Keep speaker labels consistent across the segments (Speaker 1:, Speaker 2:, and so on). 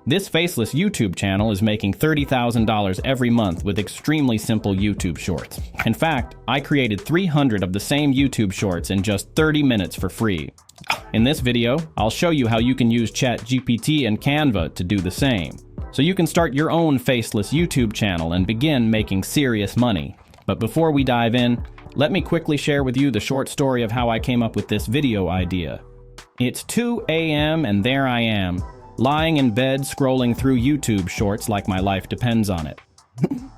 Speaker 1: This Faceless YouTube channel is making $30,000 every month with extremely simple YouTube shorts. In fact, I created 300 of the same YouTube shorts in just 30 minutes for free. In this video, I'll show you how you can use ChatGPT and Canva to do the same, so you can start your own Faceless YouTube channel and begin making serious money. But before we dive in, let me quickly share with you the short story of how I came up with this video idea. It's 2 a.m. and there I am, lying in bed scrolling through YouTube shorts like my life depends on it.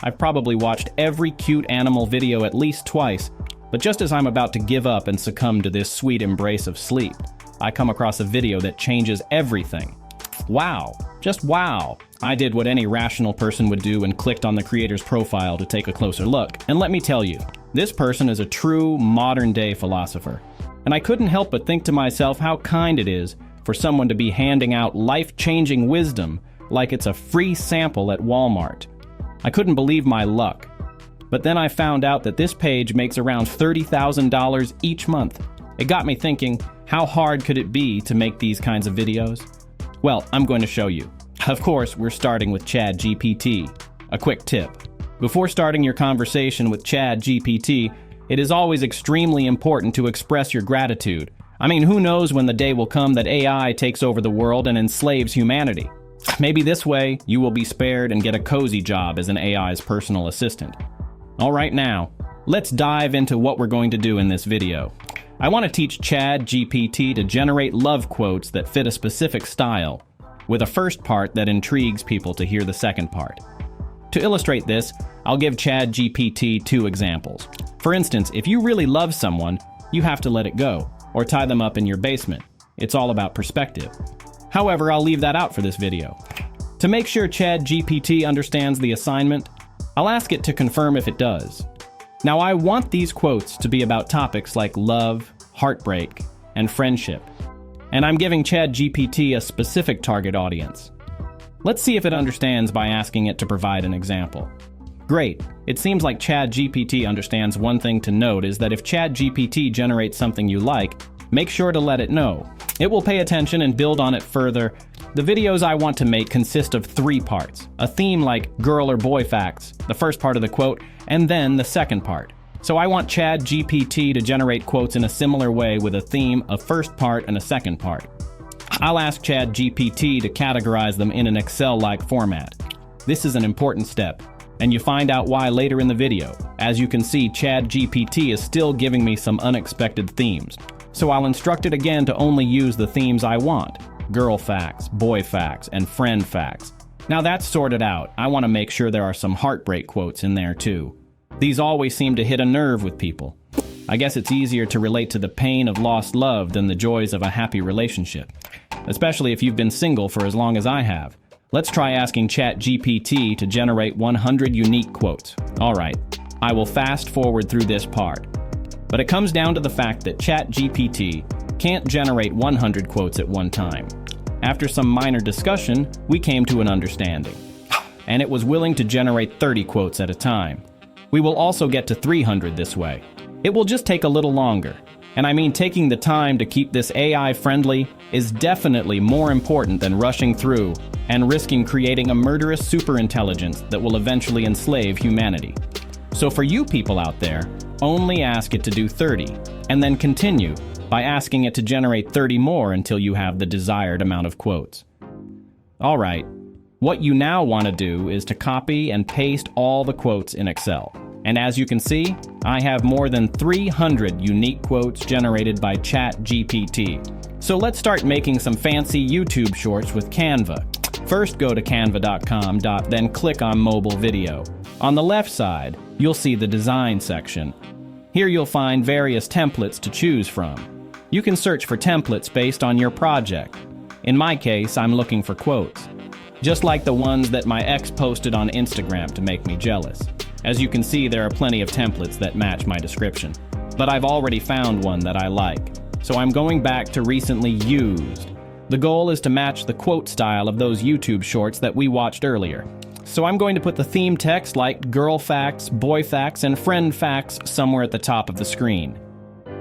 Speaker 1: I've probably watched every cute animal video at least twice, but just as I'm about to give up and succumb to this sweet embrace of sleep, I come across a video that changes everything. Wow, just wow. I did what any rational person would do and clicked on the creator's profile to take a closer look. And let me tell you, this person is a true modern-day philosopher. And I couldn't help but think to myself how kind it is for someone to be handing out life-changing wisdom like it's a free sample at Walmart. I couldn't believe my luck. But then I found out that this page makes around $30,000 each month. It got me thinking, how hard could it be to make these kinds of videos? Well, I'm going to show you. Of course, we're starting with ChatGPT. A quick tip. Before starting your conversation with ChatGPT, it is always extremely important to express your gratitude. I mean, who knows when the day will come that AI takes over the world and enslaves humanity? Maybe this way, you will be spared and get a cozy job as an AI's personal assistant. All right, now, let's dive into what we're going to do in this video. I want to teach ChatGPT to generate love quotes that fit a specific style, with a first part that intrigues people to hear the second part. To illustrate this, I'll give ChatGPT 2 examples. For instance, if you really love someone, you have to let it go, or tie them up in your basement. It's all about perspective. However, I'll leave that out for this video. To make sure ChatGPT understands the assignment, I'll ask it to confirm if it does. Now, I want these quotes to be about topics like love, heartbreak, and friendship. And I'm giving ChatGPT a specific target audience. Let's see if it understands by asking it to provide an example. Great. It seems like ChatGPT understands. One thing to note is that if ChatGPT generates something you like, make sure to let it know. It will pay attention and build on it further. The videos I want to make consist of 3 parts. A theme like girl or boy facts, the first part of the quote, and then the second part. So I want ChatGPT to generate quotes in a similar way with a theme, a first part, and a second part. I'll ask ChatGPT to categorize them in an Excel-like format. This is an important step, and you find out why later in the video. As you can see, ChatGPT is still giving me some unexpected themes. So I'll instruct it again to only use the themes I want: girl facts, boy facts, and friend facts. Now that's sorted out, I want to make sure there are some heartbreak quotes in there too. These always seem to hit a nerve with people. I guess it's easier to relate to the pain of lost love than the joys of a happy relationship, especially if you've been single for as long as I have. Let's try asking ChatGPT to generate 100 unique quotes. All right, I will fast forward through this part. But it comes down to the fact that ChatGPT can't generate 100 quotes at one time. After some minor discussion, we came to an understanding, and it was willing to generate 30 quotes at a time. We will also get to 300 this way. It will just take a little longer. And I mean, taking the time to keep this AI friendly is definitely more important than rushing through and risking creating a murderous superintelligence that will eventually enslave humanity. So for you people out there, only ask it to do 30, and then continue by asking it to generate 30 more until you have the desired amount of quotes. All right, what you now want to do is to copy and paste all the quotes in Excel. And as you can see, I have more than 300 unique quotes generated by ChatGPT. So let's start making some fancy YouTube shorts with Canva. First, go to canva.com, then click on mobile video. On the left side, you'll see the design section. Here you'll find various templates to choose from. You can search for templates based on your project. In my case, I'm looking for quotes, just like the ones that my ex posted on Instagram to make me jealous. As you can see, there are plenty of templates that match my description, but I've already found one that I like, so I'm going back to recently used. The goal is to match the quote style of those YouTube shorts that we watched earlier. So I'm going to put the theme text like girl facts, boy facts, and friend facts somewhere at the top of the screen.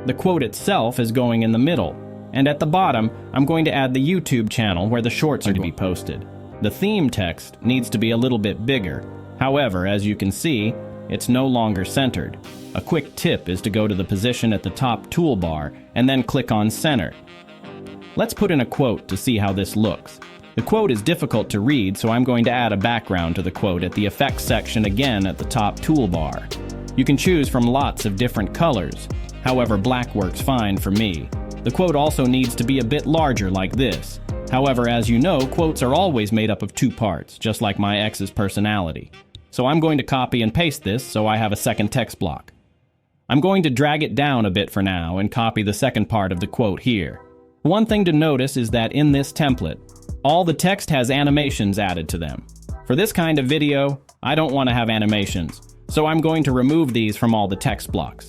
Speaker 1: The quote itself is going in the middle, and at the bottom, I'm going to add the YouTube channel where the shorts are to be posted. The theme text needs to be a little bit bigger. However, as you can see, it's no longer centered. A quick tip is to go to the position at the top toolbar and then click on Center. Let's put in a quote to see how this looks. The quote is difficult to read, so I'm going to add a background to the quote at the Effects section again at the top toolbar. You can choose from lots of different colors. However, black works fine for me. The quote also needs to be a bit larger like this. However, as you know, quotes are always made up of two parts, just like my ex's personality. So I'm going to copy and paste this so I have a second text block. I'm going to drag it down a bit for now and copy the second part of the quote here. One thing to notice is that in this template, all the text has animations added to them. For this kind of video, I don't want to have animations, so I'm going to remove these from all the text blocks.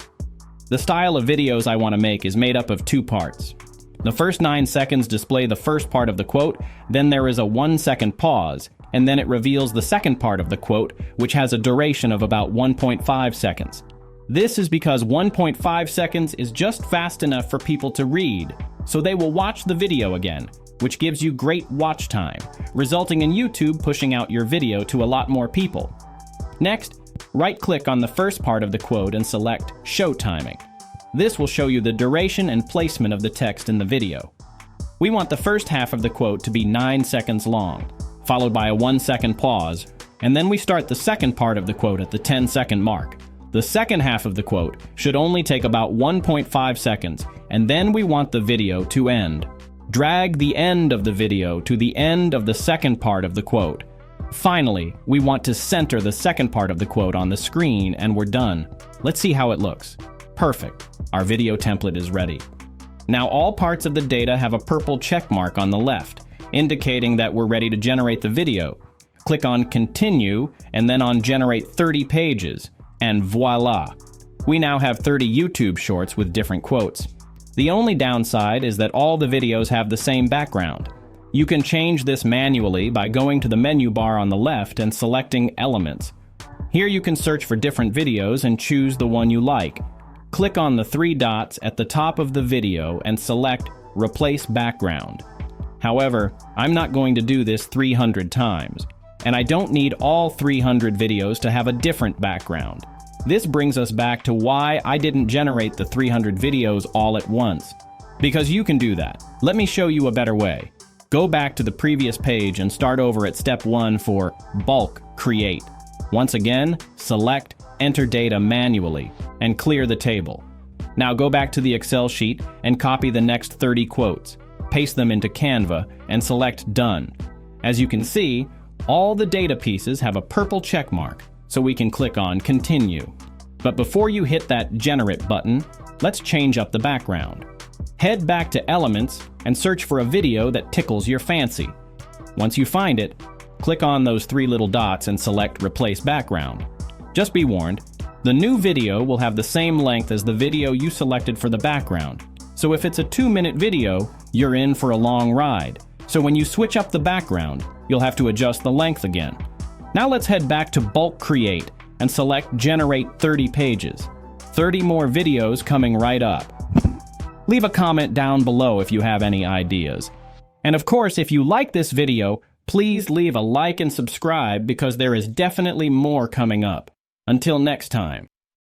Speaker 1: The style of videos I want to make is made up of two parts. The first 9 seconds display the first part of the quote, then there is a 1-second pause, and then it reveals the second part of the quote, which has a duration of about 1.5 seconds. This is because 1.5 seconds is just fast enough for people to read, so they will watch the video again, which gives you great watch time, resulting in YouTube pushing out your video to a lot more people. Next, right-click on the first part of the quote and select Show Timing. This will show you the duration and placement of the text in the video. We want the first half of the quote to be 9 seconds long, followed by a 1-second pause, and then we start the second part of the quote at the 10-second mark. The second half of the quote should only take about 1.5 seconds, and then we want the video to end. Drag the end of the video to the end of the second part of the quote. Finally, we want to center the second part of the quote on the screen, and we're done. Let's see how it looks. Perfect. Our video template is ready. Now all parts of the data have a purple check mark on the left, indicating that we're ready to generate the video. Click on Continue, and then on Generate 30 pages, and voila! We now have 30 YouTube shorts with different quotes. The only downside is that all the videos have the same background. You can change this manually by going to the menu bar on the left and selecting Elements. Here you can search for different videos and choose the one you like. Click on the 3 dots at the top of the video and select Replace Background. However, I'm not going to do this 300 times, and I don't need all 300 videos to have a different background. This brings us back to why I didn't generate the 300 videos all at once. Because you can do that. Let me show you a better way. Go back to the previous page and start over at step 1 for Bulk Create. Once again, select Enter Data manually and clear the table. Now go back to the Excel sheet and copy the next 30 quotes. Paste them into Canva and select Done. As you can see, all the data pieces have a purple check mark, so we can click on Continue. But before you hit that Generate button, let's change up the background. Head back to Elements and search for a video that tickles your fancy. Once you find it, click on those 3 little dots and select Replace Background. Just be warned, the new video will have the same length as the video you selected for the background. So if it's a 2-minute video, you're in for a long ride. So when you switch up the background, you'll have to adjust the length again. Now let's head back to Bulk Create and select Generate 30 pages. 30 more videos coming right up. Leave a comment down below if you have any ideas. And of course, if you like this video, please leave a like and subscribe because there is definitely more coming up. Until next time.